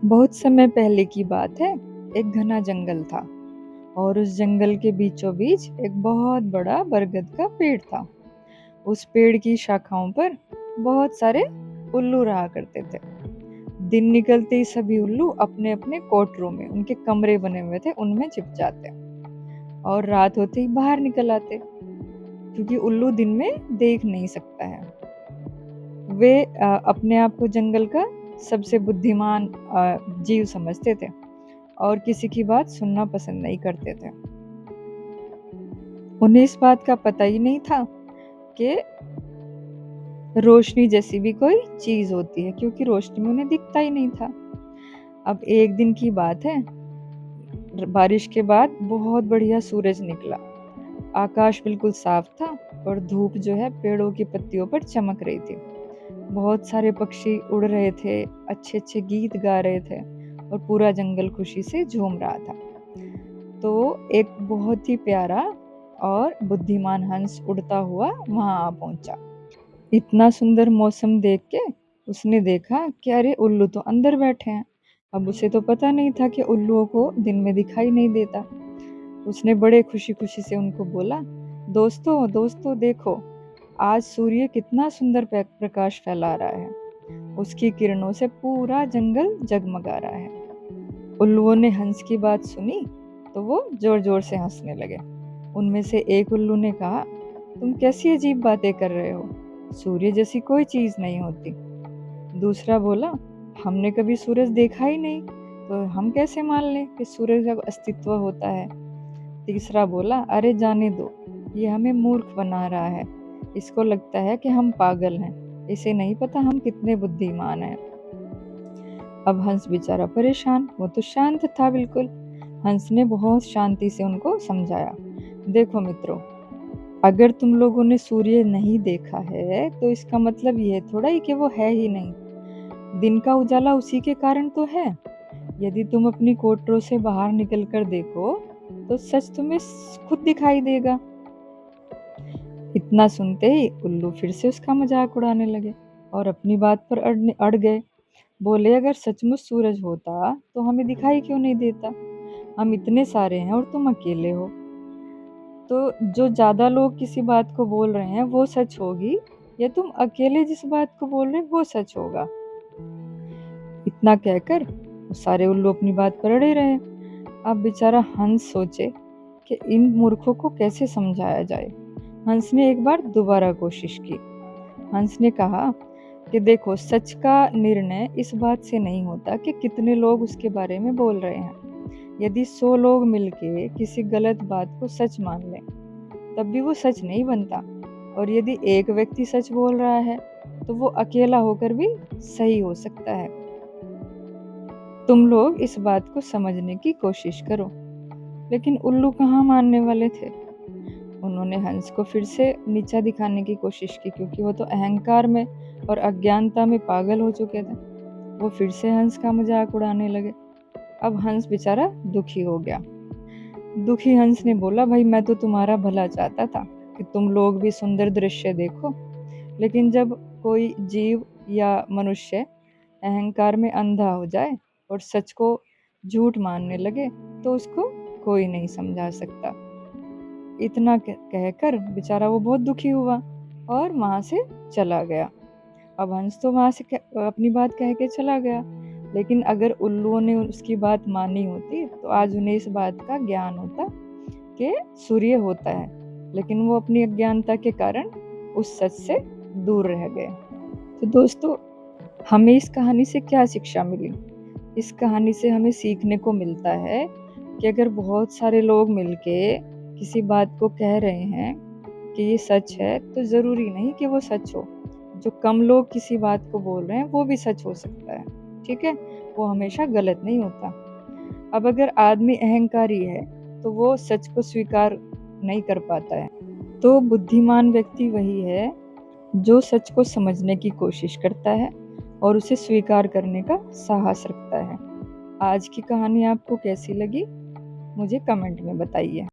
बहुत समय पहले की बात है। एक घना जंगल था और उस जंगल के बीचों बीच एक बहुत बड़ा बरगद का पेड़ था। उस पेड़ की शाखाओं पर बहुत सारे उल्लू रहा करते थे। दिन निकलते ही सभी उल्लू अपने अपने कोठरों में, उनके कमरे बने हुए थे, उनमें छिप जाते और रात होते ही बाहर निकल आते, क्योंकि उल्लू दिन में देख नहीं सकता है। वे अपने आप को जंगल का सबसे बुद्धिमान जीव समझते थे और किसी की बात सुनना पसंद नहीं करते थे। उन्हें इस बात का पता ही नहीं था कि रोशनी जैसी भी कोई चीज होती है, क्योंकि रोशनी में उन्हें दिखता ही नहीं था। अब एक दिन की बात है, बारिश के बाद बहुत बढ़िया सूरज निकला। आकाश बिल्कुल साफ था और धूप जो है पेड़ों की पत्तियों पर चमक रही थी। बहुत सारे पक्षी उड़ रहे थे, अच्छे अच्छे गीत गा रहे थे और पूरा जंगल खुशी से झूम रहा था। तो एक बहुत ही प्यारा और बुद्धिमान हंस उड़ता हुआ वहां आ पहुंचा। इतना सुंदर मौसम देख के उसने देखा कि अरे उल्लू तो अंदर बैठे हैं। अब उसे तो पता नहीं था कि उल्लुओं को दिन में दिखाई नहीं देता। उसने बड़े खुशी खुशी से उनको बोला, दोस्तों दोस्तों देखो, आज सूर्य कितना सुंदर प्रकाश फैला रहा है। उसकी किरणों से पूरा जंगल जगमगा रहा है। उल्लुओं ने हंस की बात सुनी तो वो जोर जोर से हंसने लगे। उनमें से एक उल्लू ने कहा, तुम कैसी अजीब बातें कर रहे हो, सूर्य जैसी कोई चीज नहीं होती। दूसरा बोला, हमने कभी सूरज देखा ही नहीं, तो हम कैसे मान लें कि सूरज का अस्तित्व होता है। तीसरा बोला, अरे जाने दो, ये हमें मूर्ख बना रहा है। इसको लगता है कि हम पागल हैं, इसे नहीं पता हम कितने बुद्धिमान हैं। अब हंस बेचारा परेशान, वो तो शांत था बिल्कुल। हंस ने बहुत शांति से उनको समझाया, देखो मित्रों, अगर तुम लोगों ने सूर्य नहीं देखा है तो इसका मतलब ये थोड़ा ही कि वो है ही नहीं। दिन का उजाला उसी के कारण तो है। यदि तुम अपनी कोठरों से बाहर निकल कर देखो तो सच तुम्हें खुद दिखाई देगा। इतना सुनते ही उल्लू फिर से उसका मजाक उड़ाने लगे और अपनी बात पर अड़ गए। बोले, अगर सचमुच सूरज होता तो हमें दिखाई क्यों नहीं देता? हम इतने सारे हैं और तुम अकेले हो, तो जो ज्यादा लोग किसी बात को बोल रहे हैं वो सच होगी, या तुम अकेले जिस बात को बोल रहे हैं वो सच होगा? इतना कहकर वो सारे उल्लू अपनी बात पर अड़े रहे। अब बेचारा हंस सोचे कि इन मूर्खों को कैसे समझाया जाए। हंस ने एक बार दोबारा कोशिश की। हंस ने कहा कि देखो, सच का निर्णय इस बात से नहीं होता कि कितने लोग उसके बारे में बोल रहे हैं। यदि 100 लोग मिलके किसी गलत बात को सच मान लें तब भी वो सच नहीं बनता। और यदि एक व्यक्ति सच बोल रहा है तो वो अकेला होकर भी सही हो सकता है। तुम लोग इस बात को समझने की कोशिश करो। लेकिन उल्लू कहाँ मानने वाले थे। उन्होंने हंस को फिर से नीचा दिखाने की कोशिश की, क्योंकि वो तो अहंकार में और अज्ञानता में पागल हो चुके थे। वो फिर से हंस का मजाक उड़ाने लगे। अब हंस बेचारा दुखी हो गया। दुखी हंस ने बोला, भाई मैं तो तुम्हारा भला चाहता था कि तुम लोग भी सुंदर दृश्य देखो, लेकिन जब कोई जीव या मनुष्य अहंकार में अंधा हो जाए और सच को झूठ मानने लगे तो उसको कोई नहीं समझा सकता। इतना कहकर बेचारा वो बहुत दुखी हुआ और वहां से चला गया। अब हंस तो वहां से अपनी बात कह के चला गया, लेकिन अगर उल्लुओं ने उसकी बात मानी होती तो आज उन्हें इस बात का ज्ञान होता कि सूर्य होता है, लेकिन वो अपनी अज्ञानता के कारण उस सच से दूर रह गए। तो दोस्तों, हमें इस कहानी से क्या शिक्षा मिली? इस कहानी से हमें सीखने को मिलता है कि अगर बहुत सारे लोग मिलके किसी बात को कह रहे हैं कि ये सच है, तो जरूरी नहीं कि वो सच हो। जो कम लोग किसी बात को बोल रहे हैं वो भी सच हो सकता है, ठीक है? वो हमेशा गलत नहीं होता। अब अगर आदमी अहंकारी है तो वो सच को स्वीकार नहीं कर पाता है। तो बुद्धिमान व्यक्ति वही है जो सच को समझने की कोशिश करता है और उसे स्वीकार करने का साहस रखता है। आज की कहानी आपको कैसी लगी, मुझे कमेंट में बताइए।